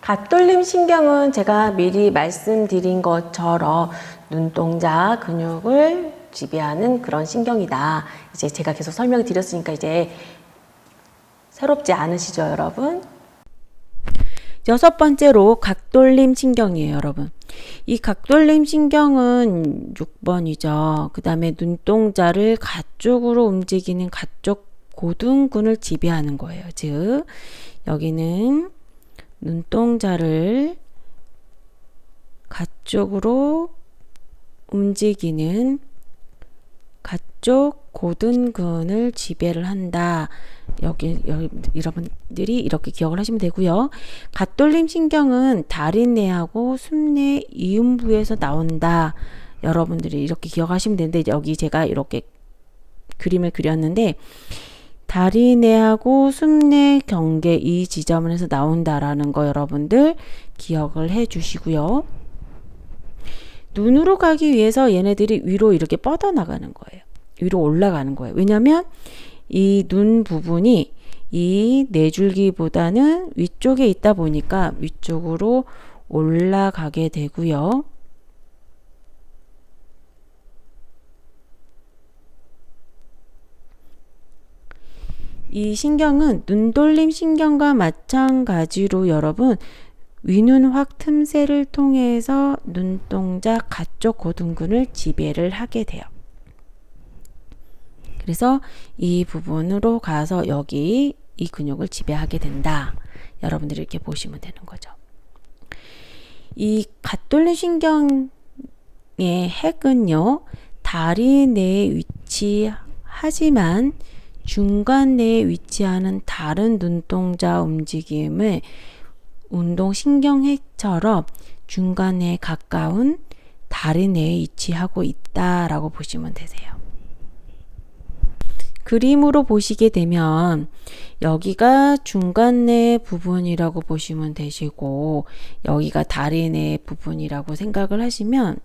갓돌림 신경은 제가 미리 말씀드린 것처럼 눈동자 근육을 지배하는 그런 신경이다. 이제 제가 계속 설명을 드렸으니까 이제 새롭지 않으시죠, 여러분? 여섯 번째로 각돌림 신경이에요, 여러분. 이 각돌림 신경은 6번이죠. 그 다음에 눈동자를 가쪽으로 움직이는 가쪽 고등근을 지배하는 거예요. 즉, 여기는 눈동자를 가쪽으로 움직이는 가쪽 고등근을 지배를 한다. 여기 여러분들이 이렇게 기억을 하시면 되고요. 갓돌림 신경은 다리내하고 숨내 이음부에서 나온다. 여러분들이 이렇게 기억하시면 되는데, 여기 제가 이렇게 그림을 그렸는데 다리내하고 숨내 경계 이 지점에서 나온다라는 거 여러분들 기억을 해 주시고요. 눈으로 가기 위해서 얘네들이 위로 이렇게 뻗어나가는 거예요. 위로 올라가는 거예요. 왜냐하면 이 눈 부분이 이 뇌줄기보다는 위쪽에 있다 보니까 위쪽으로 올라가게 되고요. 이 신경은 눈돌림 신경과 마찬가지로 여러분 위눈확 틈새를 통해서 눈동자 가쪽 고등근을 지배를 하게 돼요. 그래서 이 부분으로 가서 여기 이 근육을 지배하게 된다. 여러분들이 이렇게 보시면 되는 거죠. 이 갓돌림 신경의 핵은요, 다리 내에 위치하지만 중간 내에 위치하는 다른 눈동자 움직임을 운동신경핵처럼 중간에 가까운 다리 내에 위치하고 있다라고 보시면 되세요. 그림으로 보시게 되면 여기가 중간 내 부분이라고 보시면 되시고, 여기가 다리 내 부분이라고 생각을 하시면,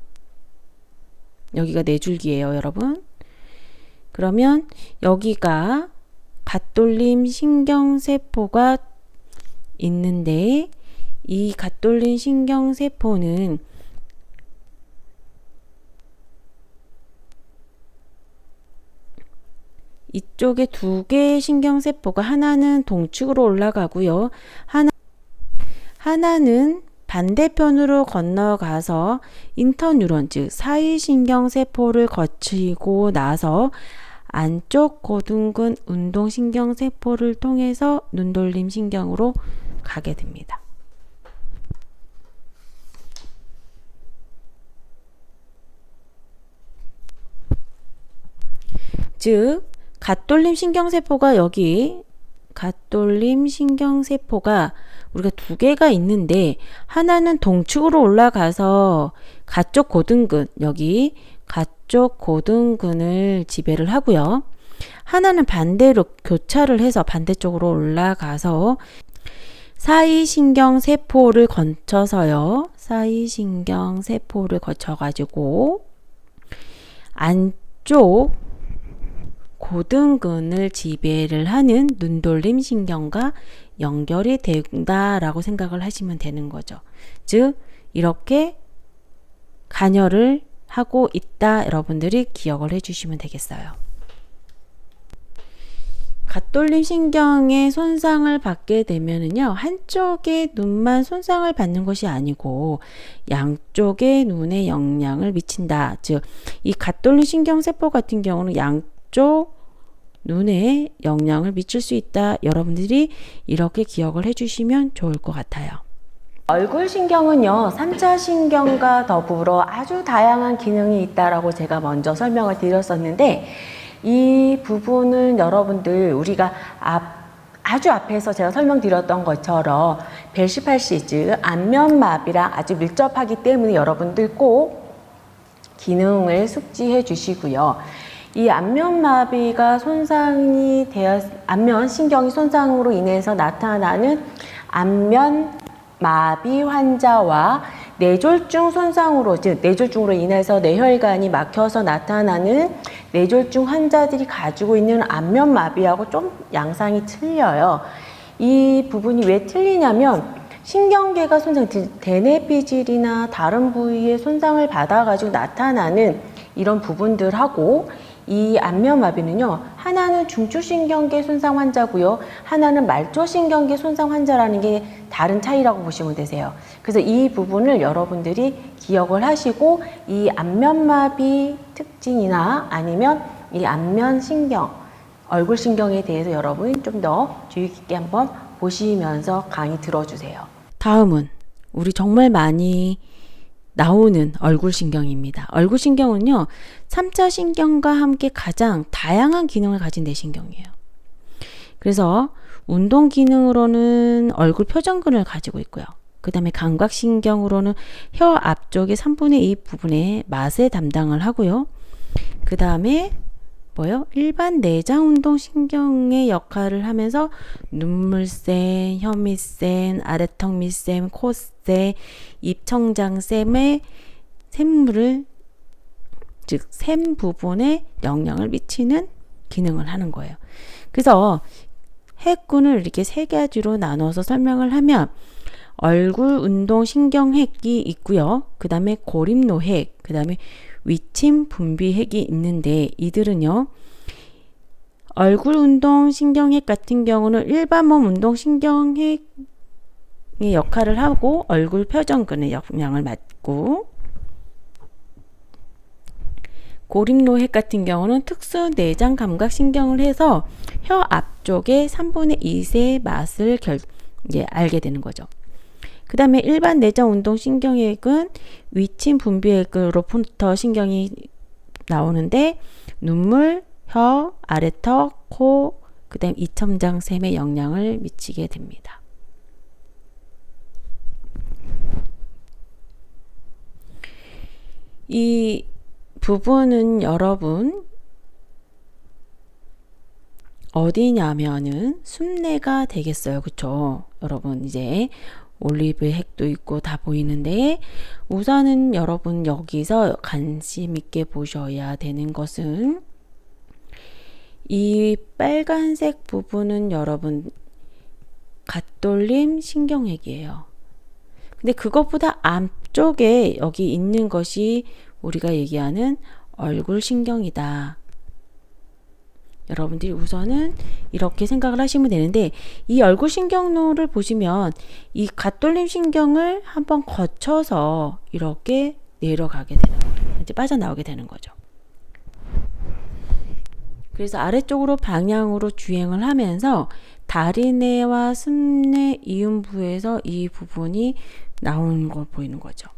여기가 뇌줄기예요, 여러분. 그러면 여기가 갓돌림 신경세포가 있는데, 이 갓돌림 신경세포는 이쪽에 두 개의 신경세포가, 하나는 동측으로 올라가고요. 하나는 반대편으로 건너가서 인터뉴런, 즉 사이신경세포를 거치고 나서 안쪽 고등근 운동신경세포를 통해서 눈돌림 신경으로 가게 됩니다. 즉 갓돌림 신경세포가 여기 갓돌림 신경세포가 우리가 두 개가 있는데, 하나는 동측으로 올라가서 가쪽 고등근, 여기 가쪽 고등근을 지배를 하고요. 하나는 반대로 교차를 해서 반대쪽으로 올라가서 사이신경세포를 거쳐서요. 사이신경세포를 거쳐가지고 안쪽 고등근을 지배를 하는 눈돌림 신경과 연결이 된다라고 생각을 하시면 되는 거죠. 즉 이렇게 관여를 하고 있다, 여러분들이 기억을 해주시면 되겠어요. 갓돌림 신경의 손상을 받게 되면은요, 한쪽의 눈만 손상을 받는 것이 아니고 양쪽의 눈에 영향을 미친다. 즉 이 갓돌림 신경세포 같은 경우는 양쪽 눈에 영향을 미칠 수 있다. 여러분들이 이렇게 기억을 해주시면 좋을 것 같아요. 얼굴 신경은요, 3차 신경과 더불어 아주 다양한 기능이 있다라고 제가 먼저 설명을 드렸었는데, 이 부분은 여러분들 우리가 아주 앞에서 제가 설명드렸던 것처럼 벨시팔시즈, 안면마비랑 아주 밀접하기 때문에 여러분들 꼭 기능을 숙지해 주시고요. 이 안면마비가 손상이 되어 안면신경이 손상으로 인해서 나타나는 안면마비 환자와 뇌졸중 손상으로, 즉 뇌졸중으로 인해서 뇌혈관이 막혀서 나타나는 뇌졸중 환자들이 가지고 있는 안면마비하고 좀 양상이 틀려요. 이 부분이 왜 틀리냐면 신경계가 손상, 대뇌피질이나 다른 부위의 손상을 받아가지고 나타나는 이런 부분들하고 이 안면마비는요, 하나는 중추신경계 손상 환자고요, 하나는 말초신경계 손상 환자라는 게 다른 차이라고 보시면 되세요. 그래서 이 부분을 여러분들이 기억을 하시고 이 안면마비 특징이나 아니면 이 안면신경, 얼굴신경에 대해서 여러분 좀 더 주의 깊게 한번 보시면서 강의 들어주세요. 다음은 우리 정말 많이 나오는 얼굴신경입니다. 얼굴신경은요, 3차 신경과 함께 가장 다양한 기능을 가진 뇌신경이에요. 그래서 운동 기능으로는 얼굴 표정근을 가지고 있고요. 그 다음에 감각신경으로는 혀 앞쪽의 3분의 2 부분에 맛에 담당을 하고요. 그 다음에 일반 내장운동신경의 역할을 하면서 눈물샘, 혀밑샘, 아래턱 밑샘, 콧샘, 입청장샘의 샘물을, 즉 샘 부분에 영향을 미치는 기능을 하는 거예요. 그래서 핵군을 이렇게 세 가지로 나눠서 설명을 하면 얼굴 운동 신경핵이 있고요. 그 다음에 고립노핵, 그 다음에 위침 분비핵이 있는데, 이들은요, 얼굴 운동 신경핵 같은 경우는 일반 몸 운동 신경핵의 역할을 하고 얼굴 표정근에 영향을 받고, 고립노핵 같은 경우는 특수 내장 감각 신경을 해서 혀 앞쪽에 3분의 2의 맛을 알게 되는 거죠. 그 다음에 일반 내장 운동 신경핵은 위침 분비핵으로부터 신경이 나오는데 눈물, 혀, 아래턱, 코, 그 다음 이첨장샘에 영향을 미치게 됩니다. 이 부분은 여러분 어디냐면은 숨내가 되겠어요. 그쵸? 여러분 이제 올리브 핵도 있고 다 보이는데, 우선은 여러분 여기서 관심 있게 보셔야 되는 것은 이 빨간색 부분은 여러분 갓돌림 신경핵이에요. 근데 그것보다 앞쪽에 여기 있는 것이 우리가 얘기하는 얼굴 신경이다. 여러분들이 우선은 이렇게 생각을 하시면 되는데, 이 얼굴 신경로를 보시면 이 갓돌림 신경을 한번 거쳐서 이렇게 내려가게 되는 거예요. 이제 빠져나오게 되는 거죠. 그래서 아래쪽으로 방향으로 주행을 하면서 다리내와 숨내 이음부에서 이 부분이 나오는 걸 보이는 거죠.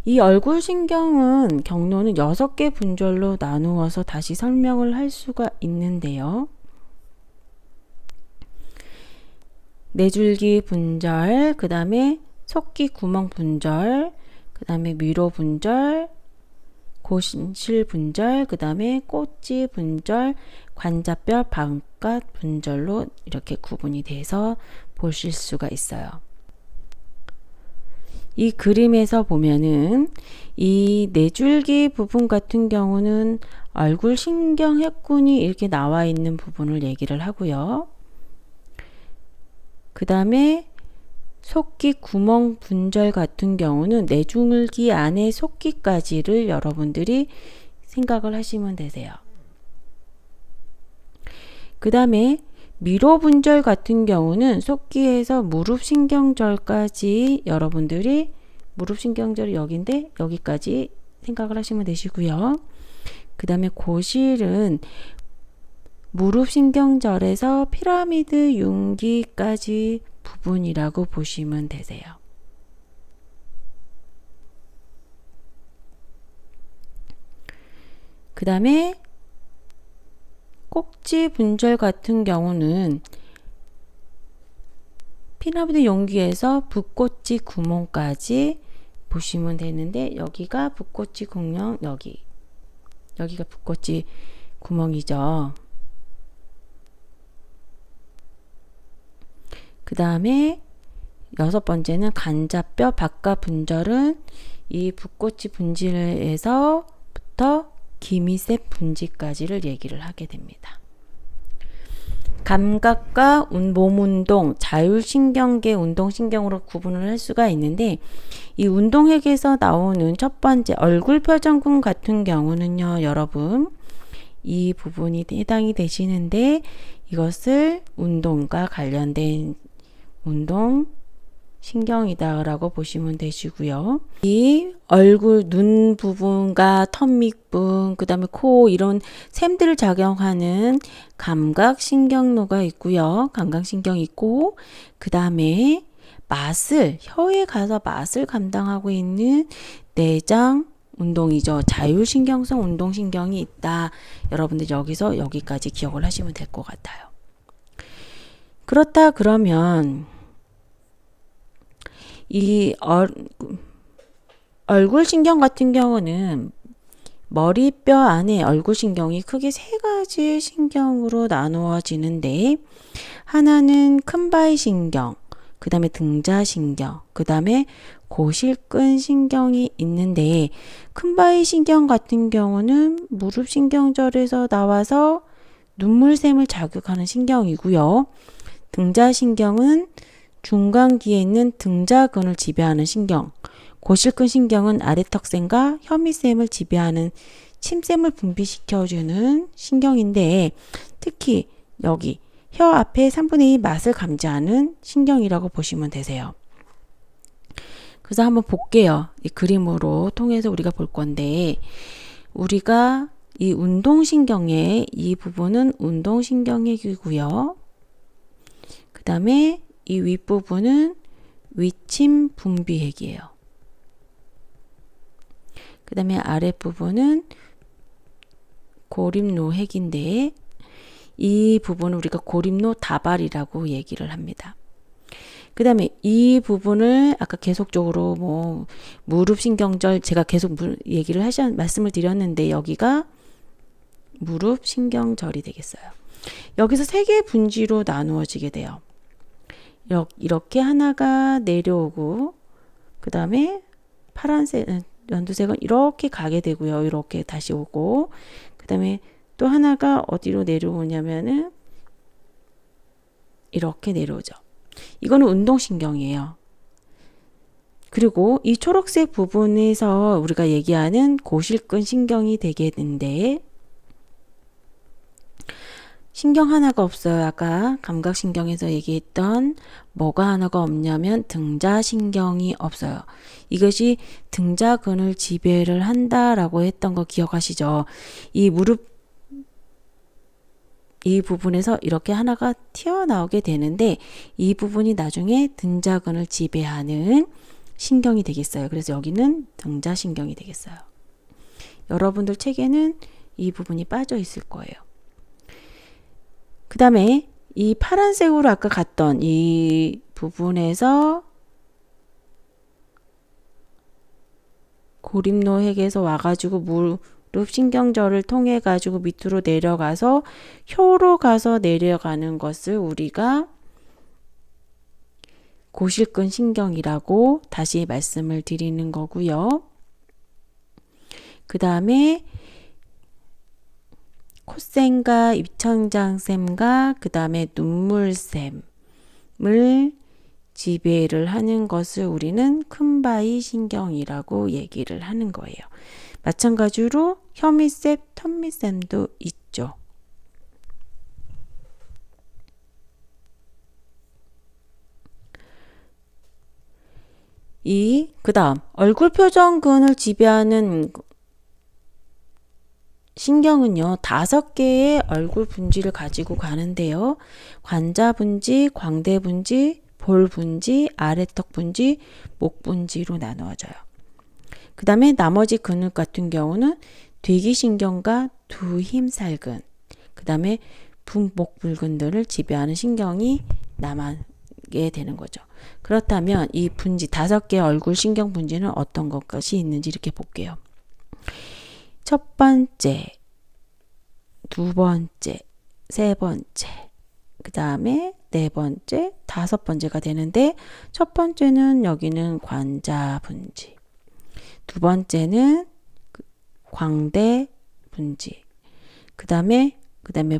이 얼굴 신경은 경로는 6개 분절로 나누어서 다시 설명을 할 수가 있는데요. 내줄기 분절, 그 다음에 속기 구멍 분절, 그 다음에 미로 분절, 고실 분절, 그 다음에 꼬치 분절, 관자뼈 바깥 분절로 이렇게 구분이 돼서 보실 수가 있어요. 이 그림에서 보면은 이 내줄기 부분 같은 경우는 얼굴 신경핵군이 이렇게 나와 있는 부분을 얘기를 하고요. 그 다음에 속기 구멍 분절 같은 경우는 내줄기 안에 속기까지를 여러분들이 생각을 하시면 되세요. 그 다음에 미로 분절 같은 경우는 속기에서 무릎 신경절까지 여러분들이 무릎 신경절이 여기인데 여기까지 생각을 하시면 되시고요. 그 다음에 고실은 무릎 신경절에서 피라미드 융기까지 부분이라고 보시면 되세요. 그 다음에 꼭지 분절 같은 경우는 피라미드 용기에서 붓꽃지 구멍까지 보시면 되는데, 여기가 붓꽃지 구멍, 여기가 붓꽃지 구멍이죠. 그 다음에 6번째는 간자뼈 바깥 분절은 이 붓꽃지 분질에서부터 기미셉 분지까지를 얘기를 하게 됩니다. 감각과 몸운동, 자율신경계 운동신경으로 구분을 할 수가 있는데 이 운동핵에서 나오는 첫 번째 얼굴 표정군 같은 경우는요, 여러분 이 부분이 해당이 되시는데 이것을 운동과 관련된 운동 신경이다라고 보시면 되시고요. 이 얼굴, 눈 부분과 턱 밑부분, 그 다음에 코 이런 샘들을 작용하는 감각신경로가 있고요. 감각신경이 있고 그 다음에 맛을, 혀에 가서 맛을 감당하고 있는 내장 운동이죠. 자율신경성 운동신경이 있다. 여러분들 여기서 여기까지 기억을 하시면 될 것 같아요. 그렇다 그러면 이 얼굴 신경 같은 경우는 머리뼈 안에 얼굴 신경이 크게 세 가지 신경으로 나누어지는데 하나는 큰바위 신경, 그 다음에 등자신경, 그 다음에 고실근 신경이 있는데 큰바위 신경 같은 경우는 무릎 신경절에서 나와서 눈물샘을 자극하는 신경이고요. 등자신경은 중간기에 있는 등자근을 지배하는 신경, 고실근 신경은 아래턱샘과 혀밑샘을 지배하는 침샘을 분비시켜주는 신경인데 특히 여기 혀 앞에 3분의 2 맛을 감지하는 신경이라고 보시면 되세요. 그래서 한번 볼게요. 이 그림으로 통해서 우리가 볼 건데 우리가 이 운동신경의 이 부분은 운동신경액이고요. 그 다음에 이 윗부분은 위침 분비핵이에요. 그 다음에 아랫부분은 고립노핵인데 이 부분을 우리가 고립노 다발이라고 얘기를 합니다. 그 다음에 이 부분을 아까 계속적으로 뭐 무릎신경절 제가 계속 얘기를 말씀을 드렸는데 여기가 무릎신경절이 되겠어요. 여기서 세 개의 분지로 나누어지게 돼요. 이렇게 하나가 내려오고 그 다음에 파란색 연두색은 이렇게 가게 되고요. 이렇게 다시 오고 그 다음에 또 하나가 어디로 내려오냐면은 이렇게 내려오죠. 이거는 운동신경이에요. 그리고 이 초록색 부분에서 우리가 얘기하는 고실근 신경이 되겠는데 신경 하나가 없어요. 아까 감각신경에서 얘기했던 뭐가 하나가 없냐면 등자신경이 없어요. 이것이 등자근을 지배를 한다라고 했던 거 기억하시죠? 이 무릎 이 부분에서 이렇게 하나가 튀어나오게 되는데 이 부분이 나중에 등자근을 지배하는 신경이 되겠어요. 그래서 여기는 등자신경이 되겠어요. 여러분들 책에는 이 부분이 빠져 있을 거예요. 그 다음에 이 파란색으로 아까 갔던 이 부분에서 고립노핵에서 와가지고 무릎 신경절을 통해 가지고 밑으로 내려가서 혀로 가서 내려가는 것을 우리가 고실근 신경이라고 다시 말씀을 드리는 거고요. 그 다음에 콧샘과 입천장샘과 그 다음에 눈물샘을 지배를 하는 것을 우리는 큰바위 신경이라고 얘기를 하는 거예요. 마찬가지로 혀밑샘, 턱밑샘도 있죠. 그 다음 얼굴 표정근을 지배하는 신경은요 5개의 얼굴 분지를 가지고 가는데요. 관자 분지, 광대 분지, 볼 분지, 아래턱 분지, 목 분지로 나누어져요. 그 다음에 나머지 근육 같은 경우는 대기신경과 두힘살근, 그 다음에 목불근들을 지배하는 신경이 남게 되는 거죠. 그렇다면 이 분지 5개의 얼굴 신경 분지는 어떤 것이 있는지 이렇게 볼게요. 첫 번째, 두 번째, 세 번째, 그 다음에 네 번째, 다섯 번째가 되는데 첫 번째는 여기는 관자 분지, 두 번째는 광대 분지, 그 다음에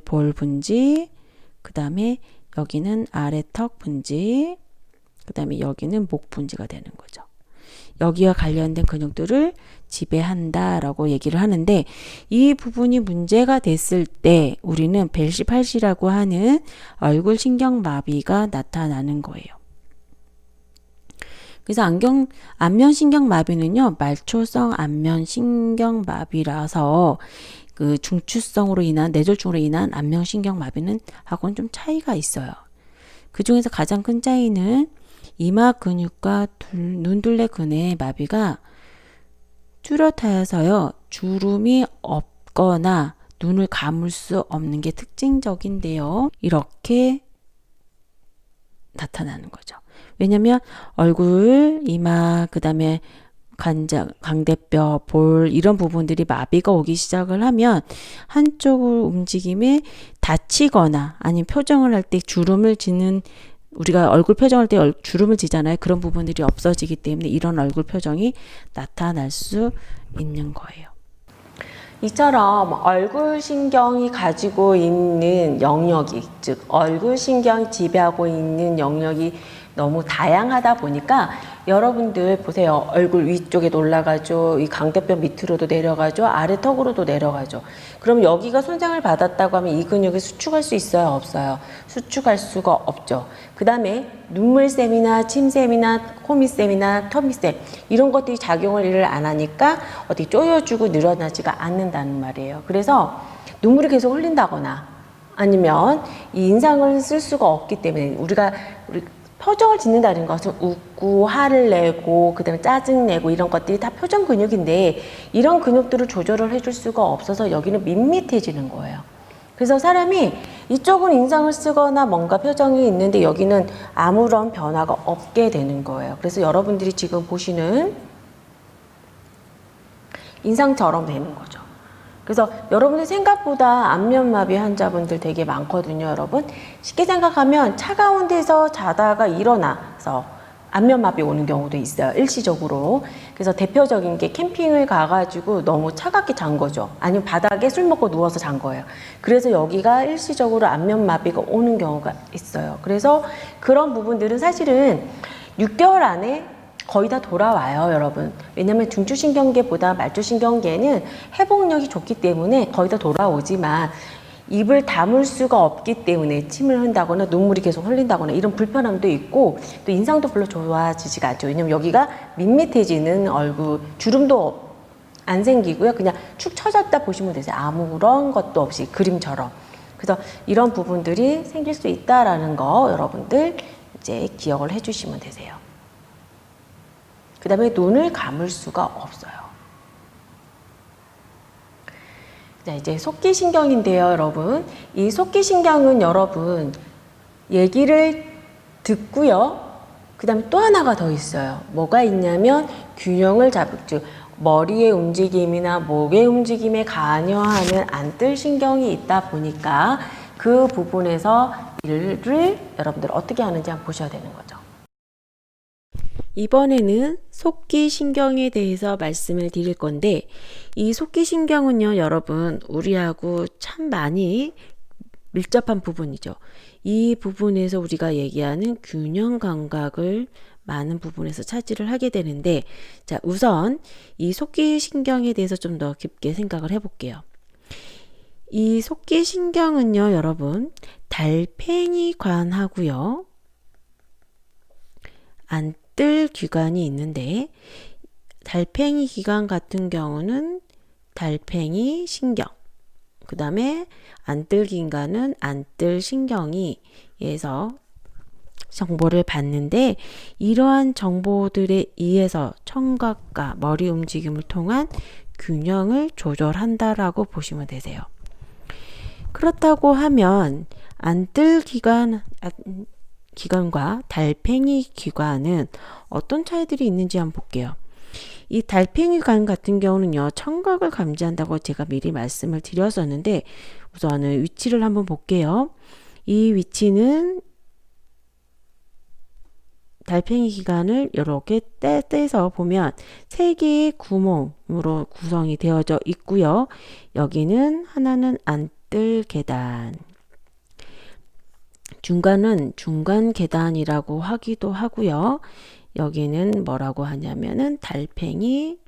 볼 분지, 그 다음에 여기는 아래턱 분지, 그 다음에 여기는 목 분지가 되는 거죠. 여기와 관련된 근육들을 지배한다라고 얘기를 하는데, 이 부분이 문제가 됐을 때 우리는 벨시 팔시라고 하는 얼굴 신경마비가 나타나는 거예요. 그래서 안면신경마비는요, 말초성 안면신경마비라서 그 중추성으로 인한 뇌졸중으로 인한 안면신경마비는 하고는 좀 차이가 있어요. 그 중에서 가장 큰 차이는 이마 근육과 눈둘레 근의 마비가 뚜렷하여서요, 주름이 없거나 눈을 감을 수 없는 게 특징적인데요. 이렇게 나타나는 거죠. 왜냐면 얼굴, 이마, 그 다음에 강대뼈, 볼 이런 부분들이 마비가 오기 시작을 하면 한쪽을 움직임에 다치거나 아니면 표정을 할 때 주름을 짓는, 우리가 얼굴 표정할 때 주름을 지잖아요. 그런 부분들이 없어지기 때문에 이런 얼굴 표정이 나타날 수 있는 거예요. 이처럼 얼굴 신경이 가지고 있는 영역이, 즉 얼굴 신경이 지배하고 있는 영역이 너무 다양하다 보니까 여러분들 보세요. 얼굴 위쪽에도 올라가죠. 이 강대뼈 밑으로도 내려가죠. 아래턱으로도 내려가죠. 그럼 여기가 손상을 받았다고 하면 이 근육을 수축할 수 있어요? 없어요? 수축할 수가 없죠. 그 다음에 눈물샘이나 침샘이나 코밑샘이나 턱밑샘 이런 것들이 작용을 안 하니까 어디 쪼여주고 늘어나지가 않는다는 말이에요. 그래서 눈물이 계속 흘린다거나 아니면 이 인상을 쓸 수가 없기 때문에 우리 표정을 짓는다는 것은 웃고 화를 내고 그 다음에 짜증내고 이런 것들이 다 표정 근육인데 이런 근육들을 조절을 해줄 수가 없어서 여기는 밋밋해지는 거예요. 그래서 사람이 이쪽은 인상을 쓰거나 뭔가 표정이 있는데 여기는 아무런 변화가 없게 되는 거예요. 그래서 여러분들이 지금 보시는 인상처럼 되는 거죠. 그래서 여러분들 생각보다 안면마비 환자분들 되게 많거든요, 여러분. 쉽게 생각하면 차가운 데서 자다가 일어나서 안면마비 오는 경우도 있어요, 일시적으로. 그래서 대표적인 게 캠핑을 가가지고 너무 차갑게 잔 거죠. 아니면 바닥에 술 먹고 누워서 잔 거예요. 그래서 여기가 일시적으로 안면마비가 오는 경우가 있어요. 그래서 그런 부분들은 사실은 6개월 안에 거의 다 돌아와요, 여러분. 왜냐면 중추신경계보다 말초신경계는 회복력이 좋기 때문에 거의 다 돌아오지만 입을 다물 수가 없기 때문에 침을 흘린다거나 눈물이 계속 흘린다거나 이런 불편함도 있고 또 인상도 별로 좋아지지가 않죠. 왜냐면 여기가 밋밋해지는 얼굴, 주름도 안 생기고요. 그냥 축 처졌다 보시면 되세요. 아무런 것도 없이 그림처럼. 그래서 이런 부분들이 생길 수 있다라는 거 여러분들 이제 기억을 해주시면 되세요. 그 다음에 눈을 감을 수가 없어요. 자, 이제 속기신경인데요, 여러분. 이 속기신경은 여러분 얘기를 듣고요. 그 다음에 또 하나가 더 있어요. 뭐가 있냐면 균형을 즉 머리의 움직임이나 목의 움직임에 관여하는 안뜰신경이 있다 보니까 그 부분에서 일을 여러분들 어떻게 하는지 한번 보셔야 되는 거죠. 이번에는 속기신경에 대해서 말씀을 드릴 건데 이 속기신경은요, 여러분 우리하고 참 많이 밀접한 부분이죠. 이 부분에서 우리가 얘기하는 균형 감각을 많은 부분에서 차지를 하게 되는데, 자, 우선 이 속기신경에 대해서 좀 더 깊게 생각을 해볼게요. 이 속기신경은요, 여러분 달팽이관하고요 안뜰 기관이 있는데, 달팽이 기관 같은 경우는 달팽이 신경, 그 다음에 안뜰 기관은 안뜰 신경이 에서 정보를 받는데, 이러한 정보들에 의해서 청각과 머리 움직임을 통한 균형을 조절한다라고 보시면 되세요. 그렇다고 하면 안뜰 기관과 달팽이 기관은 어떤 차이들이 있는지 한번 볼게요. 이 달팽이 관 같은 경우는요, 청각을 감지한다고 제가 미리 말씀을 드렸었는데, 우선은 위치를 한번 볼게요. 이 위치는 달팽이 기관을 이렇게 떼서 보면 3개의 구멍으로 구성이 되어져 있고요. 여기는 하나는 안뜰 계단, 중간은 중간 계단이라고 하기도 하고요. 여기는 뭐라고 하냐면은 달팽이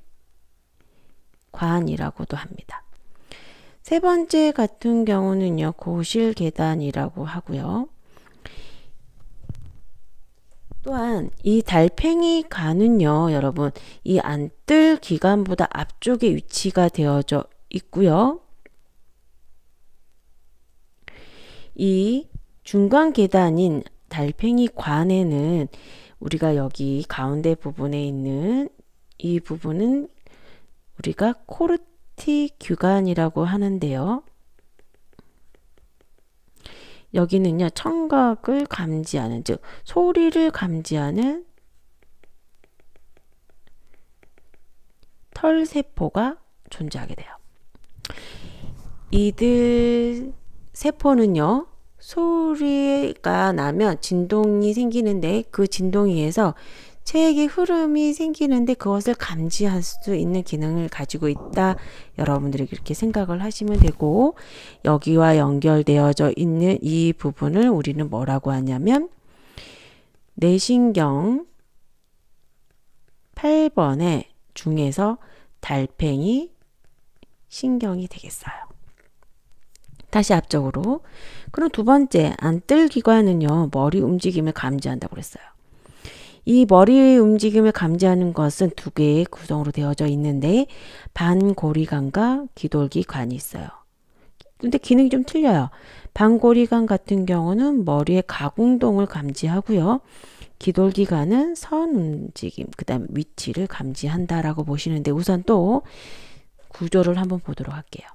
관이라고도 합니다. 세 번째 같은 경우는요, 고실 계단이라고 하고요. 또한 이 달팽이 관은요, 여러분, 이 안뜰 기관보다 앞쪽에 위치가 되어져 있고요. 이 중간 계단인 달팽이 관에는 우리가 여기 가운데 부분에 있는 이 부분은 우리가 코르티 규관이라고 하는데요. 여기는요, 청각을 감지하는, 즉 소리를 감지하는 털세포가 존재하게 돼요. 이들 세포는요, 소리가 나면 진동이 생기는데 그 진동에 의해서 체액의 흐름이 생기는데 그것을 감지할 수 있는 기능을 가지고 있다. 여러분들이 그렇게 생각을 하시면 되고, 여기와 연결되어져 있는 이 부분을 우리는 뭐라고 하냐면 뇌신경 8번의 중에서 달팽이 신경이 되겠어요. 다시 앞쪽으로. 그럼 두 번째 안뜰 기관은요, 머리 움직임을 감지한다고 그랬어요. 이 머리의 움직임을 감지하는 것은 두 개의 구성으로 되어져 있는데 반고리관과 기돌기관이 있어요. 근데 기능이 좀 틀려요. 반고리관 같은 경우는 머리의 가공동을 감지하고요. 기돌기관은 선 움직임, 그 다음 위치를 감지한다라고 보시는데, 우선 또 구조를 한번 보도록 할게요.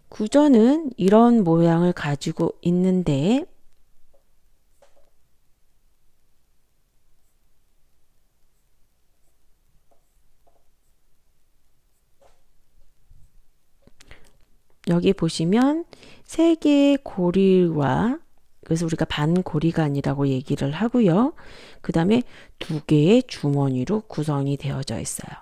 구조는 이런 모양을 가지고 있는데, 여기 보시면 세 개의 고리와, 그래서 우리가 반고리관이라고 얘기를 하고요. 그 다음에 두 개의 주머니로 구성이 되어져 있어요.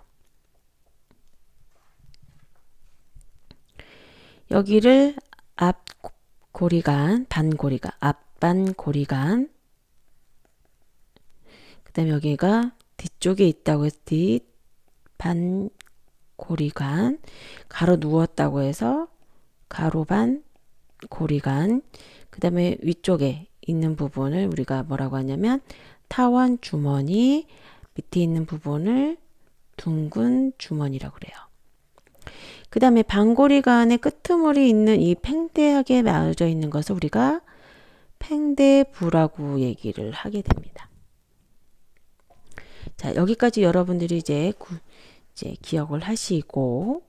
여기를 앞고리관, 반고리관, 앞반고리관, 그 다음에 여기가 뒤쪽에 있다고 해서 뒷반고리관, 가로 누웠다고 해서 가로반 고리관, 그 다음에 위쪽에 있는 부분을 우리가 뭐라고 하냐면 타원 주머니, 밑에 있는 부분을 둥근 주머니라고 그래요. 그 다음에 반고리관의 끄트머리 있는 이 팽대하게 나눠져 있는 것을 우리가 팽대부라고 얘기를 하게 됩니다. 자, 여기까지 여러분들이 이제 기억을 하시고,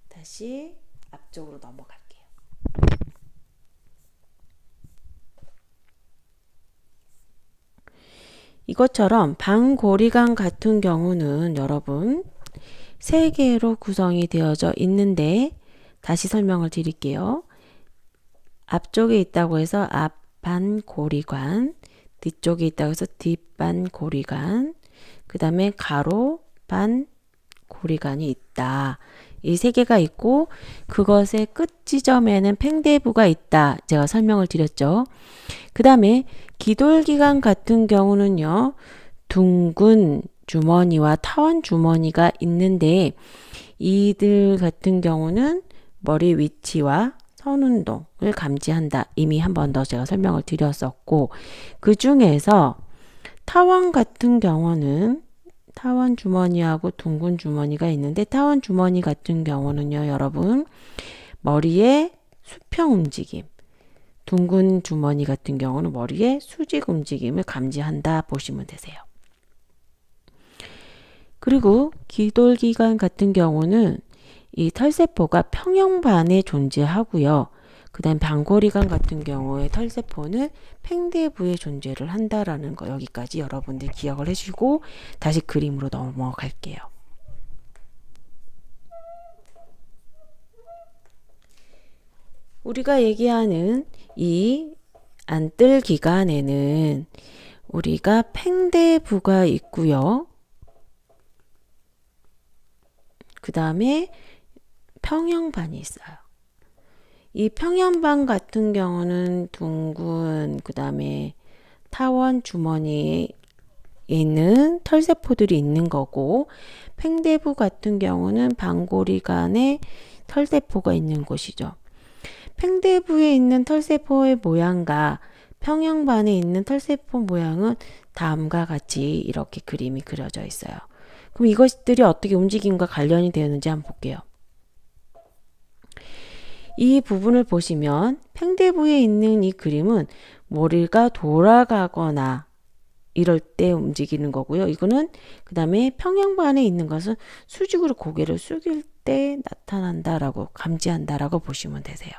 다시 앞쪽으로 넘어갈게요. 이것처럼 반고리관 같은 경우는 여러분 세 개로 구성이 되어져 있는데, 다시 설명을 드릴게요. 앞쪽에 있다고 해서 앞반고리관, 뒤쪽에 있다고 해서 뒷반고리관, 그 다음에 가로 반고리관이 있다. 이 세 개가 있고 그것의 끝 지점에는 팽대부가 있다. 제가 설명을 드렸죠. 그 다음에 기돌기관 같은 경우는요, 둥근 주머니와 타원 주머니가 있는데 이들 같은 경우는 머리 위치와 선운동을 감지한다. 이미 한 번 더 제가 설명을 드렸었고, 그 중에서 타원 같은 경우는 타원 주머니하고 둥근 주머니가 있는데, 타원 주머니 같은 경우는요, 여러분, 머리의 수평 움직임, 둥근 주머니 같은 경우는 머리의 수직 움직임을 감지한다 보시면 되세요. 그리고 기돌기관 같은 경우는 이 털세포가 평형반에 존재하고요. 그 다음 반고리관 같은 경우에 털세포는 팽대부에 존재를 한다라는 거, 여기까지 여러분들 기억을 해주고 다시 그림으로 넘어갈게요. 우리가 얘기하는 이 안뜰 기관에는 우리가 팽대부가 있고요. 그 다음에 평형반이 있어요. 이 평형반 같은 경우는 둥근, 그 다음에 타원 주머니에 있는 털세포들이 있는 거고, 팽대부 같은 경우는 방고리간에 털세포가 있는 곳이죠. 팽대부에 있는 털세포의 모양과 평형반에 있는 털세포 모양은 다음과 같이 이렇게 그림이 그려져 있어요. 그럼 이것들이 어떻게 움직임과 관련이 되었는지 한번 볼게요. 이 부분을 보시면 팽대부에 있는 이 그림은 머리가 돌아가거나 이럴 때 움직이는 거고요. 이거는 그 다음에 평형반에 있는 것은 수직으로 고개를 숙일 때 나타난다라고 감지한다라고 보시면 되세요.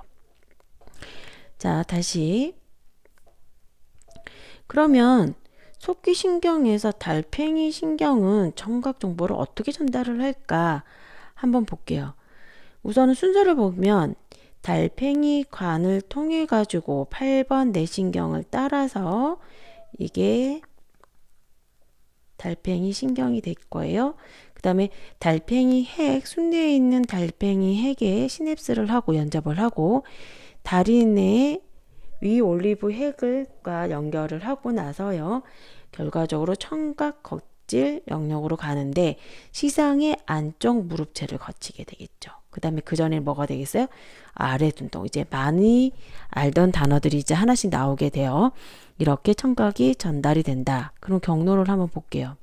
자, 다시 그러면 속귀신경에서 달팽이 신경은 청각 정보를 어떻게 전달을 할까 한번 볼게요. 우선은 순서를 보면 달팽이 관을 통해 가지고 8번 내신경을 따라서 이게 달팽이 신경이 될 거예요. 그 다음에 달팽이 핵, 순뇌에 있는 달팽이 핵에 시냅스를 하고 연접을 하고 다리 내 위 올리브 핵과 연결을 하고 나서요. 결과적으로 청각 겉질 영역으로 가는데 시상의 안쪽 무릎체를 거치게 되겠죠. 그 다음에 그 전에 뭐가 되겠어요? 아래 둔동. 이제 많이 알던 단어들이 이제 하나씩 나오게 돼요. 이렇게 청각이 전달이 된다. 그럼 경로를 한번 볼게요.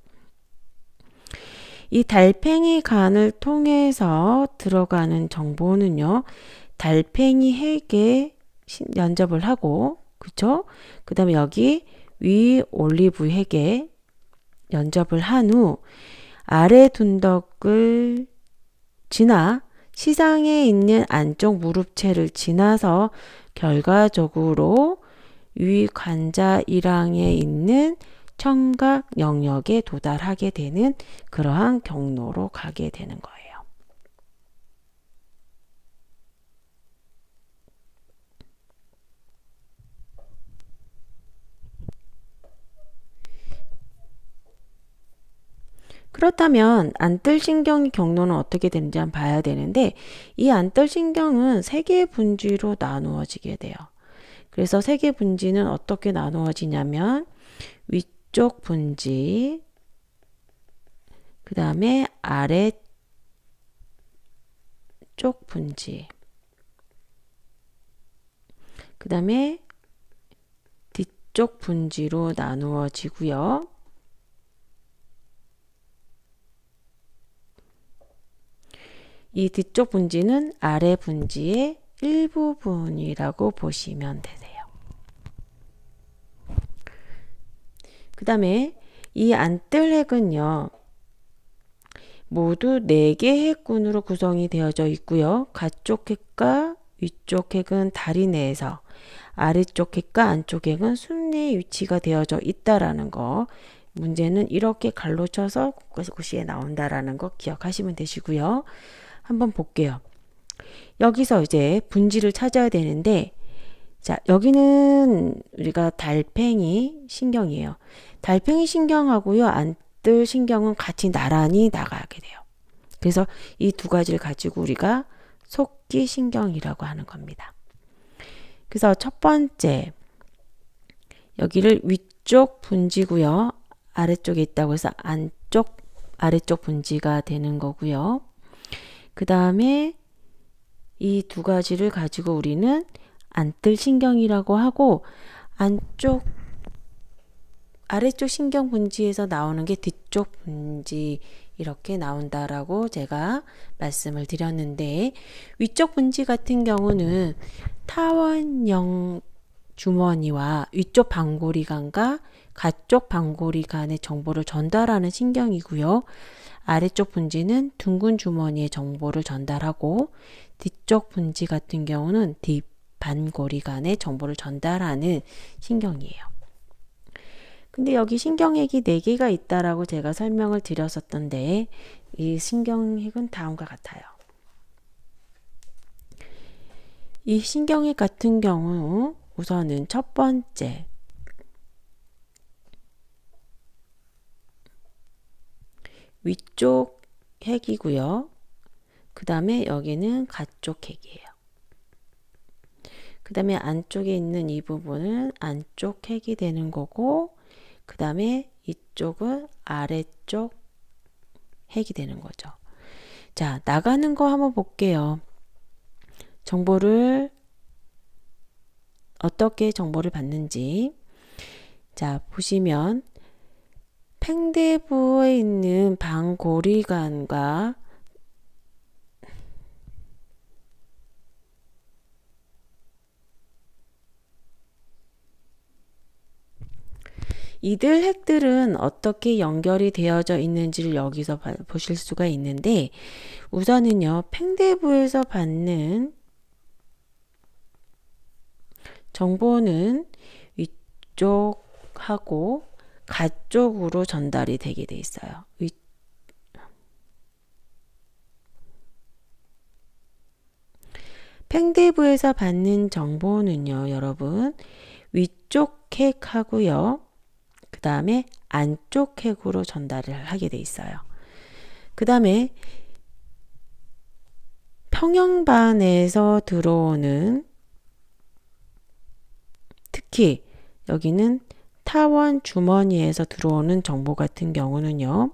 이 달팽이 간을 통해서 들어가는 정보는요. 달팽이 핵에 연접을 하고, 그쵸? 그 다음에 여기 위 올리브 핵에 연접을 한 후 아래 둔덕을 지나 시상에 있는 안쪽 무릎체를 지나서 결과적으로 위 관자 일항에 있는 청각 영역에 도달하게 되는 그러한 경로로 가게 되는 거예요. 그렇다면 안뜰신경의 경로는 어떻게 되는지 한번 봐야 되는데 이 안뜰신경은 세 개의 분지로 나누어지게 돼요. 그래서 세 개 분지는 어떻게 나누어지냐면 위쪽 분지, 그 다음에 아래쪽 분지, 그 다음에 뒤쪽 분지로 나누어지고요. 이 뒤쪽 분지는 아래 분지의 일부분이라고 보시면 되세요. 그 다음에 이 안뜰핵은요. 모두 4개 핵군으로 구성이 되어져 있고요. 가쪽 핵과 위쪽 핵은 다리 내에서, 아래쪽 핵과 안쪽 핵은 순내에 위치가 되어져 있다라는 거. 문제는 이렇게 갈로 쳐서 곳곳이에 나온다라는 거 기억하시면 되시고요. 한번 볼게요. 여기서 이제 분지를 찾아야 되는데, 자, 여기는 우리가 달팽이 신경이에요. 달팽이 신경하고요, 안뜰 신경은 같이 나란히 나가게 돼요. 그래서 이 두 가지를 가지고 우리가 속기 신경이라고 하는 겁니다. 그래서 첫 번째, 여기를 위쪽 분지고요. 아래쪽에 있다고 해서 안쪽, 아래쪽 분지가 되는 거고요. 그 다음에 이 두 가지를 가지고 우리는 안뜰 신경이라고 하고 안쪽 아래쪽 신경 분지에서 나오는 게 뒤쪽 분지 이렇게 나온다라고 제가 말씀을 드렸는데 위쪽 분지 같은 경우는 타원형 주머니와 위쪽 방고리관과 가쪽 방고리관의 정보를 전달하는 신경이고요. 아래쪽 분지는 둥근 주머니의 정보를 전달하고 뒤쪽 분지 같은 경우는 뒷반고리관의 정보를 전달하는 신경이에요. 근데 여기 신경핵이 4개가 있다라고 제가 설명을 드렸었던데 이 신경핵은 다음과 같아요. 이 신경핵 같은 경우 우선은 첫 번째 위쪽 핵이고요. 그 다음에 여기는 가쪽 핵이에요. 그 다음에 안쪽에 있는 이 부분은 안쪽 핵이 되는 거고, 그 다음에 이쪽은 아래쪽 핵이 되는 거죠. 자, 나가는 거 한번 볼게요. 어떻게 정보를 받는지. 자, 보시면 팽대부에 있는 방고리관과 이들 핵들은 어떻게 연결이 되어져 있는지를 여기서 보실 수가 있는데, 우선은요, 팽대부에서 받는 정보는 위쪽하고 가쪽으로 전달이 되게 돼 있어요. 팽대부에서 받는 정보는요, 여러분, 위쪽 핵하고요, 그 다음에 안쪽 핵으로 전달을 하게 돼 있어요. 그 다음에 평형반에서 들어오는, 특히 여기는 타원 주머니에서 들어오는 정보 같은 경우는요,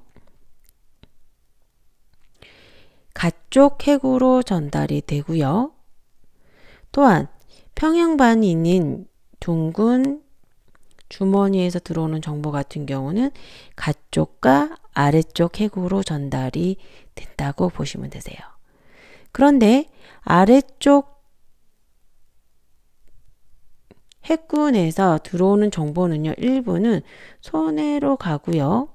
가쪽 핵으로 전달이 되고요. 또한 평형반이 있는 둥근 주머니에서 들어오는 정보 같은 경우는 가쪽과 아래쪽 핵으로 전달이 된다고 보시면 되세요. 그런데 아래쪽 핵군에서 들어오는 정보는요, 일부는 손해로 가고요.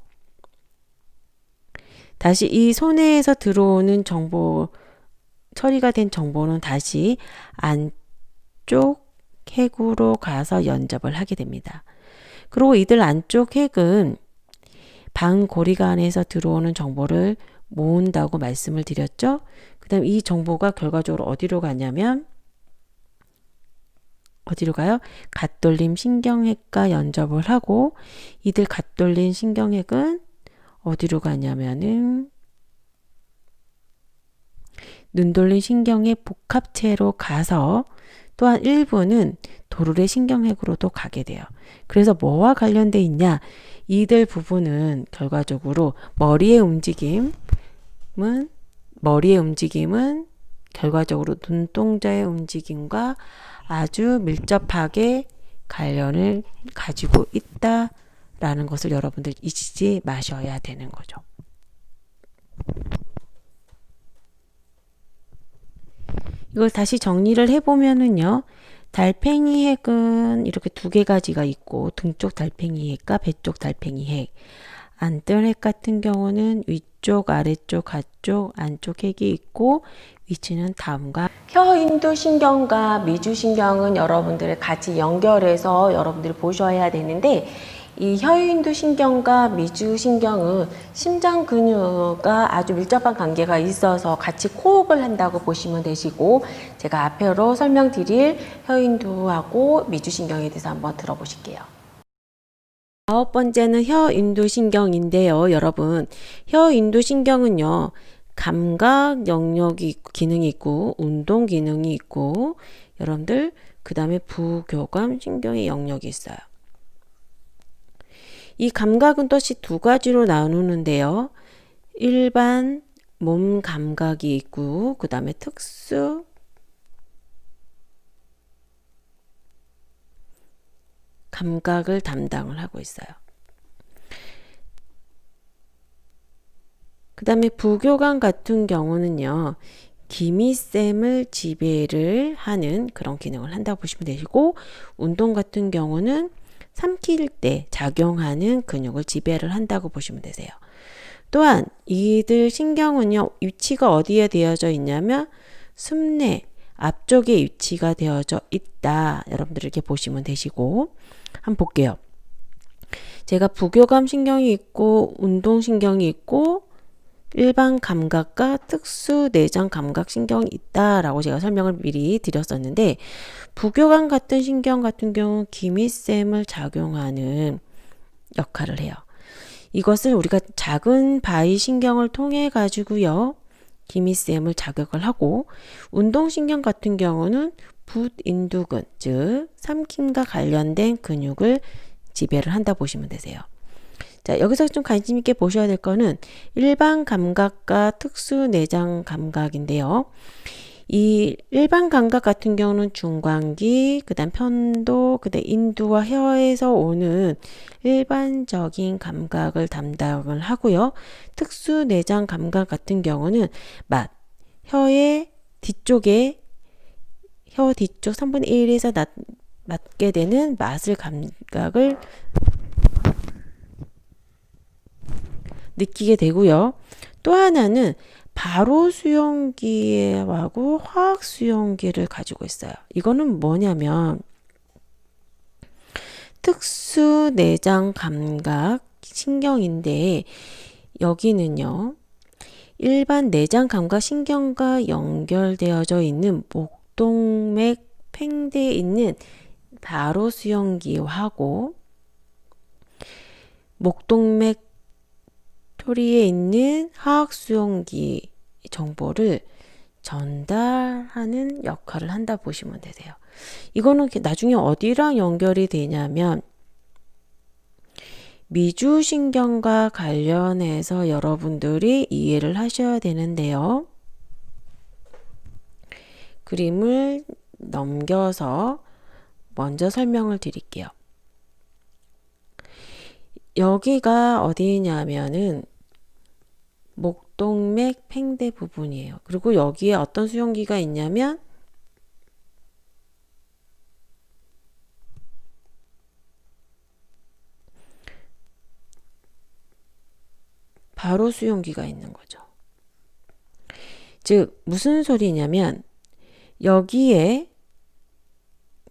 다시 이 손해에서 들어오는 정보, 처리가 된 정보는 다시 안쪽 핵으로 가서 연접을 하게 됩니다. 그리고 이들 안쪽 핵은 방고리관에서 들어오는 정보를 모은다고 말씀을 드렸죠. 그 다음 이 정보가 결과적으로 어디로 가냐면, 어디로 가요? 갓돌림 신경핵과 연접을 하고, 이들 갓돌린 신경핵은 어디로 가냐면은 눈돌림 신경핵 복합체로 가서, 또한 일부는 도르래 신경핵으로도 가게 돼요. 그래서 뭐와 관련돼 있냐? 이들 부분은 결과적으로 머리의 움직임은 결과적으로 눈동자의 움직임과 아주 밀접하게 관련을 가지고 있다라는 것을 여러분들 잊지 마셔야 되는 거죠. 이걸 다시 정리를 해보면은요, 달팽이 핵은 이렇게 두 가지가 있고, 등쪽 달팽이 핵과 배쪽 달팽이 핵. 안뜰 핵 같은 경우는 위쪽, 아래쪽, 가쪽, 안쪽 핵이 있고, 위치는 다음과 혀인두신경과 미주신경은 여러분들을 같이 연결해서 여러분들이 보셔야 되는데, 이 혀인두신경과 미주신경은 심장 근육과 아주 밀접한 관계가 있어서 같이 코흡을 한다고 보시면 되시고, 제가 앞으로 설명드릴 혀인두하고 미주신경에 대해서 한번 들어보실게요. 9번째는 혀인두신경인데요, 여러분. 혀인두신경은요, 감각 영역이 있고, 기능이 있고, 운동 기능이 있고, 여러분들 그 다음에 부교감 신경의 영역이 있어요. 이 감각은 또시 두 가지로 나누는데요. 일반 몸 감각이 있고, 그 다음에 특수 감각을 담당을 하고 있어요. 그 다음에 부교감 같은 경우는요, 기미셈을 지배를 하는 그런 기능을 한다고 보시면 되시고, 운동 같은 경우는 삼킬 때 작용하는 근육을 지배를 한다고 보시면 되세요. 또한 이들 신경은요, 위치가 어디에 되어져 있냐면 숨내 앞쪽에 위치가 되어져 있다. 여러분들 이렇게 보시면 되시고, 한번 볼게요. 제가 부교감 신경이 있고 운동 신경이 있고 일반 감각과 특수 내장 감각 신경이 있다라고 제가 설명을 미리 드렸었는데, 부교감 같은 신경 같은 경우는 기미셈을 작용하는 역할을 해요. 이것을 우리가 작은 바위 신경을 통해 가지고요, 기미쌤을 자극을 하고, 운동신경 같은 경우는 붓인두근, 즉 삼킴과 관련된 근육을 지배를 한다 보시면 되세요. 자, 여기서 좀 관심 있게 보셔야 될 거는 일반 감각과 특수 내장 감각인데요. 이 일반 감각 같은 경우는 중광기, 그다음 편도, 그다음 인두와 혀에서 오는 일반적인 감각을 담당을 하고요. 특수 내장 감각 같은 경우는 맛, 혀의 뒤쪽에 혀 뒤쪽 3분의 1에서 맡게 되는 맛을 감각을 느끼게 되고요. 또 하나는 바로 수용기하고 화학 수용기를 가지고 있어요. 이거는 뭐냐면 특수 내장 감각 신경인데 여기는요. 일반 내장 감각 신경과 연결되어져 있는 목동맥 팽대에 있는 바로 수용기하고 목동맥 토리에 있는 화학 수용기 정보를 전달하는 역할을 한다 보시면 되세요. 이거는 나중에 어디랑 연결이 되냐면 미주신경과 관련해서 여러분들이 이해를 하셔야 되는데요. 그림을 넘겨서 먼저 설명을 드릴게요. 여기가 어디냐면은 목동맥 팽대 부분이에요. 그리고 여기에 어떤 수용기가 있냐면 바로 수용기가 있는 거죠. 즉 무슨 소리냐면 여기에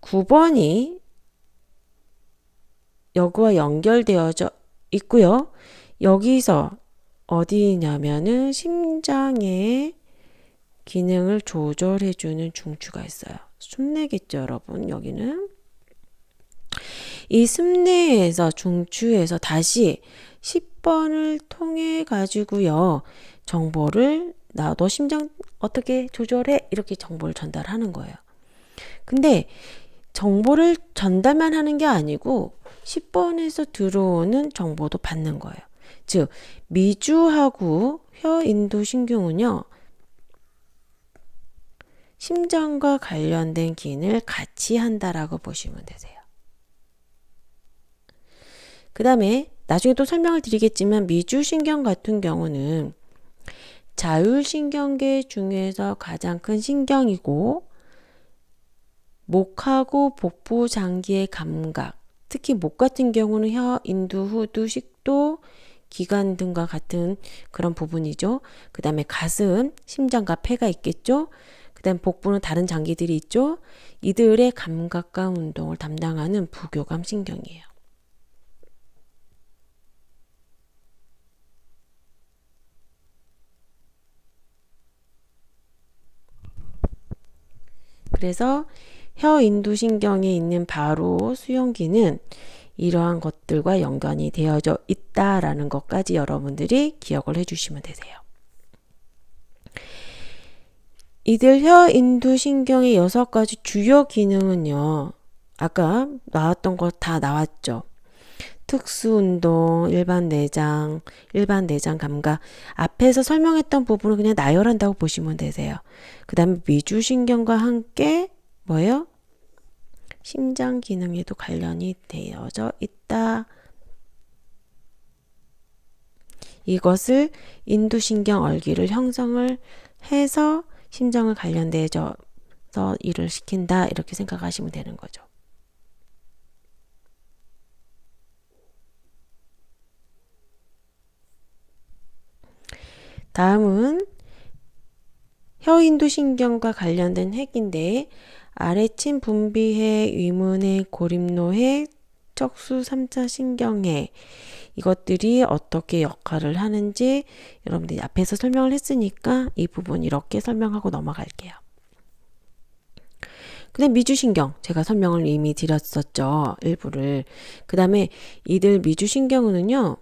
9번이 여기와 연결되어져 있고요. 여기서 어디냐면은 심장의 기능을 조절해주는 중추가 있어요. 숨내겠죠, 여러분. 여기는 이 숨내에서 중추에서 다시 10번을 통해 가지고요. 정보를 너 심장 어떻게 조절해? 이렇게 정보를 전달하는 거예요. 근데 정보를 전달만 하는 게 아니고 10번에서 들어오는 정보도 받는 거예요. 즉 미주하고 혀인두신경은요. 심장과 관련된 기능을 같이 한다라고 보시면 되세요. 그 다음에 나중에 또 설명을 드리겠지만 미주신경 같은 경우는 자율신경계 중에서 가장 큰 신경이고 목하고 복부 장기의 감각, 특히 목 같은 경우는 혀, 인두, 후두, 식도, 기관 등과 같은 그런 부분이죠. 그 다음에 가슴, 심장과 폐가 있겠죠. 그 다음 복부는 다른 장기들이 있죠. 이들의 감각과 운동을 담당하는 부교감 신경이에요. 그래서 혀인두신경에 있는 바로 수용기는 이러한 것들과 연관이 되어져 있다라는 것까지 여러분들이 기억을 해주시면 되세요. 이들 혀인두신경의 6가지 주요 기능은요. 아까 나왔던 거 다 나왔죠. 특수운동, 일반 내장 감각 앞에서 설명했던 부분을 그냥 나열한다고 보시면 되세요. 그 다음에 미주신경과 함께 뭐예요? 심장 기능에도 관련이 되어져 있다. 이것을 인두신경 얼기를 형성을 해서 심장을 관련돼서 일을 시킨다. 이렇게 생각하시면 되는 거죠. 다음은 혀인두신경과 관련된 핵인데 아래침 분비해, 위문해, 고립노해, 척수 3차 신경해 이것들이 어떻게 역할을 하는지 여러분들이 앞에서 설명을 했으니까 이 부분 이렇게 설명하고 넘어갈게요. 그 다음 미주신경 제가 설명을 이미 드렸었죠. 일부를. 그 다음에 이들 미주신경은요.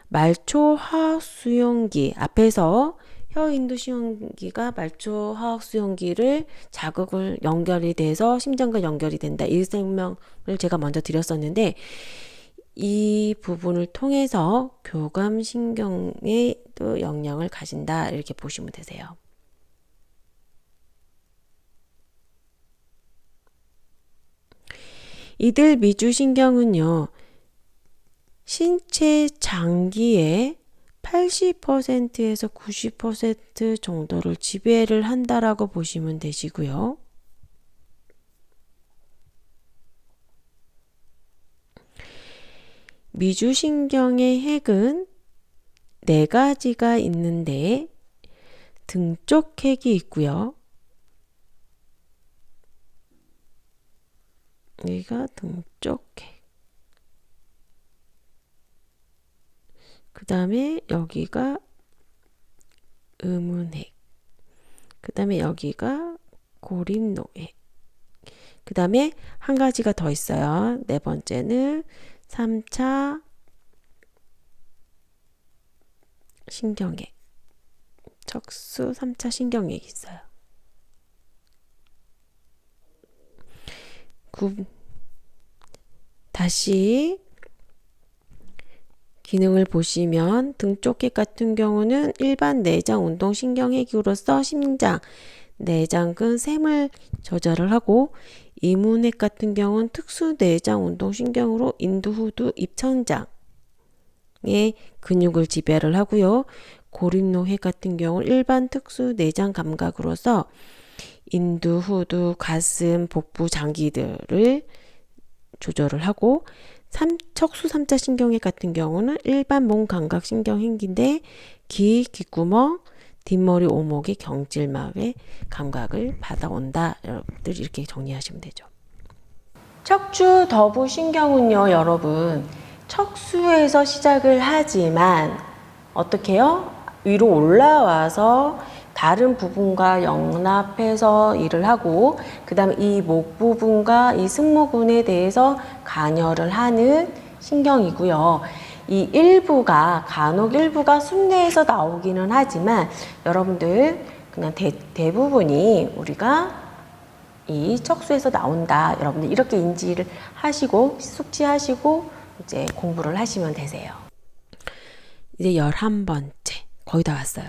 말초 화수용기 앞에서 혀 인두 수용기가 말초 화학 수용기를 자극을 연결이 돼서 심장과 연결이 된다. 이 설명을 제가 먼저 드렸었는데 이 부분을 통해서 교감신경에도 영향을 가진다. 이렇게 보시면 되세요. 이들 미주신경은요, 신체 장기의 80%에서 90% 정도를 지배를 한다라고 보시면 되시고요. 미주신경의 핵은 4가지가 있는데 등쪽 핵이 있고요. 여기가 등쪽 핵. 그 다음에 여기가 음운핵. 그 다음에 여기가 고립노핵. 그 다음에 한 가지가 더 있어요. 4번째는 3차 신경핵. 척수 3차 신경핵이 있어요. 다시 기능을 보시면 등쪽핵 같은 경우는 일반 내장 운동 신경핵으로서 심장, 내장근, 샘을 조절을 하고 이문핵 같은 경우는 특수 내장 운동 신경으로 인두, 후두, 입천장의 근육을 지배를 하고요. 고립노핵 같은 경우는 일반 특수 내장 감각으로서 인두, 후두, 가슴, 복부, 장기들을 조절을 하고 척수 3차 신경핵 같은 경우는 일반 몸 감각 신경핵인데 귀, 귓구멍, 뒷머리, 오목의 경질막의 감각을 받아온다. 여러분들 이렇게 정리하시면 되죠. 척추 더부 신경은요, 여러분 척수에서 시작을 하지만 어떻게 해요? 위로 올라와서 다른 부분과 연합해서 일을 하고 그 다음에 이 목 부분과 이 승모근에 대해서 관여를 하는 신경이고요. 이 일부가 간혹 일부가 순뇌에서 나오기는 하지만 여러분들 그냥 대부분이 우리가 이 척수에서 나온다. 여러분들 이렇게 인지를 하시고 숙지하시고 이제 공부를 하시면 되세요. 이제 11번째 거의 다 왔어요.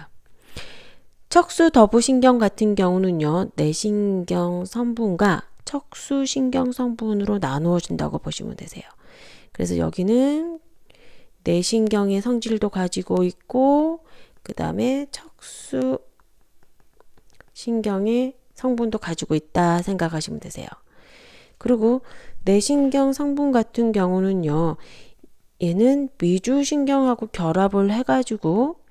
척수 더부신경 같은 경우는요, 내신경 성분과 척수신경 성분으로 나누어진다고 보시면 되세요. 그래서 여기는 내신경의 성질도 가지고 있고 그 다음에 척수신경의 성분도 가지고 있다 생각하시면 되세요. 그리고 내신경 성분 같은 경우는요, 얘는 미주신경하고 결합을 해가지고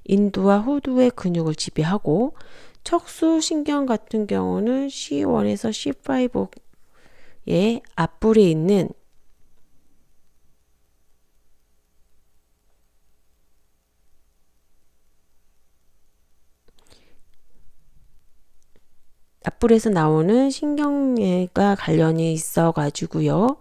인두와 후두의 근육을 지배하고 척수신경 같은 경우는 C1에서 C5의 앞불에 있는 앞불에서 나오는 신경과 관련이 있어 가지고요.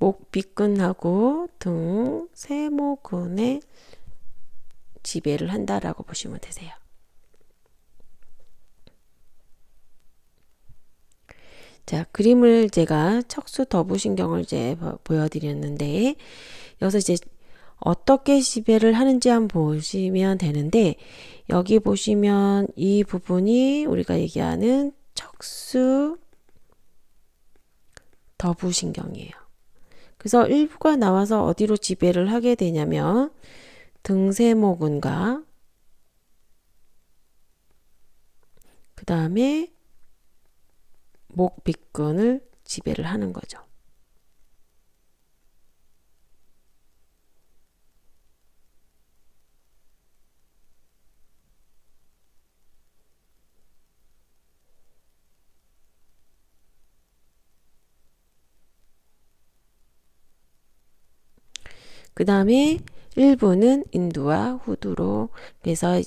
목 빗근하고 등 세모근에 지배를 한다라고 보시면 되세요. 자, 그림을 제가 척수 더부신경을 이제 보여드렸는데 여기서 이제 어떻게 지배를 하는지 한번 보시면 되는데 여기 보시면 이 부분이 우리가 얘기하는 척수 더부신경이에요. 그래서 일부가 나와서 어디로 지배를 하게 되냐면 등세모근과 그 다음에 목 빗근을 지배를 하는 거죠. 그 다음에 일부는 인두와 후두로 그래서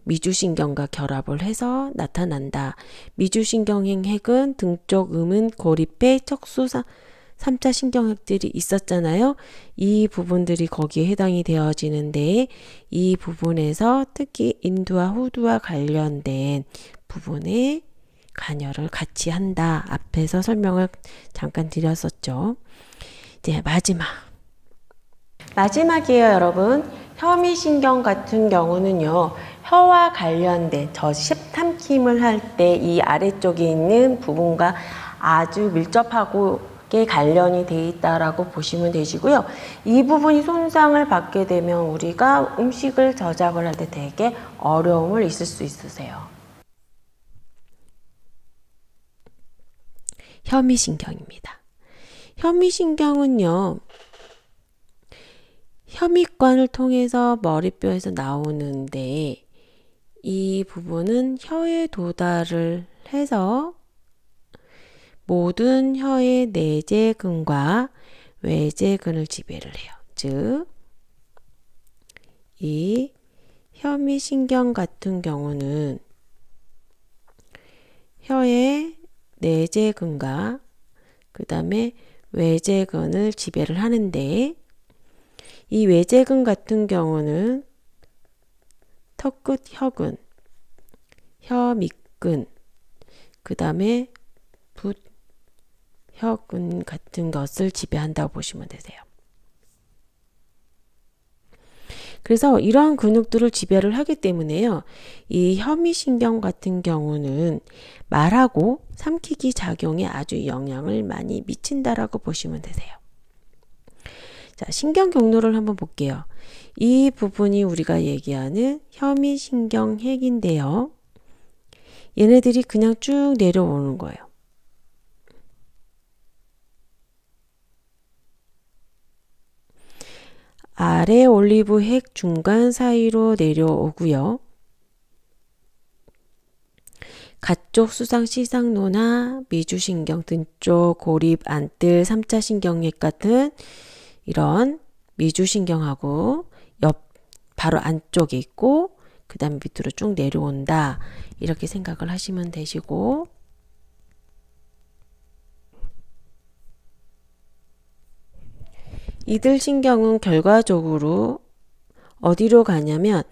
미주신경과 결합을 해서 나타난다. 미주신경행 핵은 등 쪽 음은 고립해 척수 3차 신경핵들이 있었잖아요. 이 부분들이 거기에 해당이 되어지는데 이 부분에서 특히 인두와 후두와 관련된 부분에 관여를 같이 한다. 앞에서 설명을 잠깐 드렸었죠. 이제 마지막이에요, 여러분. 혐의신경 같은 경우는요, 혀와 관련된 저 씹탐킴을 할 때 이 아래쪽에 있는 부분과 아주 밀접하게 관련이 돼 있다라고 보시면 되시고요. 이 부분이 손상을 받게 되면 우리가 음식을 저작을 할 때 되게 어려움을 있을 수 있으세요. 혐의신경입니다. 혐의신경은요, 혐의관을 통해서 머리뼈에서 나오는데 이 부분은 혀에 도달을 해서 모든 혀의 내재근과 외재근을 지배를 해요. 즉, 이 혐의신경 같은 경우는 혀의 내재근과 그 다음에 외재근을 지배를 하는데 이 외재근 같은 경우는 턱끝 혀근, 혀 밑근, 그 다음에 붓 혀근 같은 것을 지배한다고 보시면 되세요. 그래서 이러한 근육들을 지배를 하기 때문에요. 이 혐의신경 같은 경우는 말하고 삼키기 작용에 아주 영향을 많이 미친다라고 보시면 되세요. 자, 신경 경로를 한번 볼게요. 이 부분이 우리가 얘기하는 혐의신경핵인데요. 얘네들이 그냥 쭉 내려오는 거예요. 아래 올리브 핵 중간 사이로 내려오고요. 가쪽 수상 시상노나 미주신경 등쪽 고립 안뜰 3차 신경핵 같은 이런 미주신경하고 옆 바로 안쪽에 있고 그 다음에 밑으로 쭉 내려온다. 이렇게 생각을 하시면 되시고 이들 신경은 결과적으로 어디로 가냐면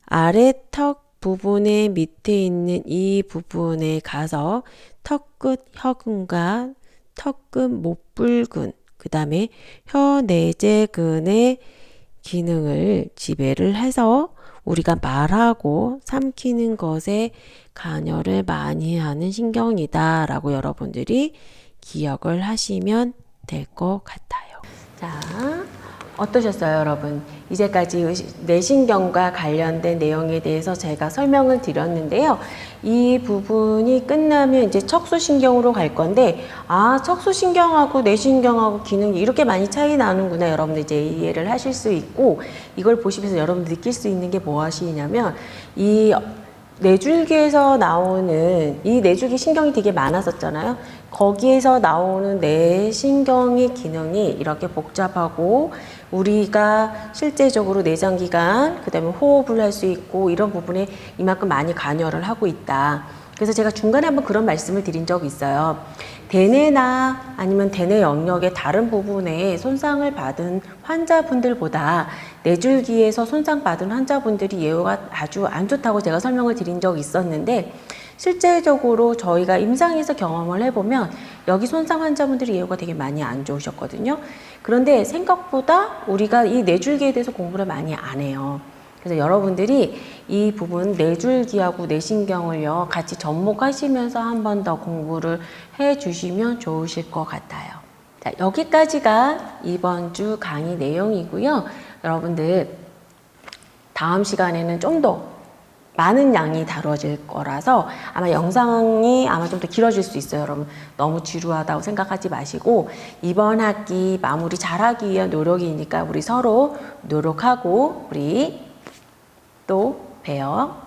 아래 턱 부분의 밑에 있는 이 부분에 가서 턱끝 혀근과 턱끝 못불근 그 다음에 혀 내재근의 기능을 지배를 해서 우리가 말하고 삼키는 것에 관여를 많이 하는 신경이다 라고 여러분들이 기억을 하시면 될 것 같아요. 자, 어떠셨어요, 여러분? 이제까지 뇌신경과 관련된 내용에 대해서 제가 설명을 드렸는데요. 이 부분이 끝나면 이제 척수신경으로 갈 건데, 아, 척수신경하고 뇌신경하고 기능이 이렇게 많이 차이 나는구나, 여러분들 이제 이해를 하실 수 있고, 이걸 보시면서 여러분들 느낄 수 있는 게 무엇이냐면, 이 뇌줄기에서 나오는 이 뇌줄기 신경이 되게 많았었잖아요. 거기에서 나오는 뇌신경의 기능이 이렇게 복잡하고 우리가 실제적으로 내장기관, 그 다음에 호흡을 할 수 있고 이런 부분에 이만큼 많이 관여를 하고 있다. 그래서 제가 중간에 한번 그런 말씀을 드린 적이 있어요. 대뇌나 아니면 대뇌 영역의 다른 부분에 손상을 받은 환자분들보다 뇌줄기에서 손상받은 환자분들이 예후가 아주 안 좋다고 제가 설명을 드린 적이 있었는데 실제적으로 저희가 임상에서 경험을 해보면 여기 손상 환자분들이 예후가 되게 많이 안 좋으셨거든요. 그런데 생각보다 우리가 이 뇌줄기에 대해서 공부를 많이 안 해요. 그래서 여러분들이 이 부분 뇌줄기하고 뇌신경을요 같이 접목하시면서 한 번 더 공부를 해 주시면 좋으실 것 같아요. 자, 여기까지가 이번 주 강의 내용이고요. 여러분들 다음 시간에는 좀 더 많은 양이 다뤄질 거라서 아마 영상이 아마 좀 더 길어질 수 있어요. 여러분 너무 지루하다고 생각하지 마시고 이번 학기 마무리 잘하기 위한 노력이니까 우리 서로 노력하고 우리 또 봬요.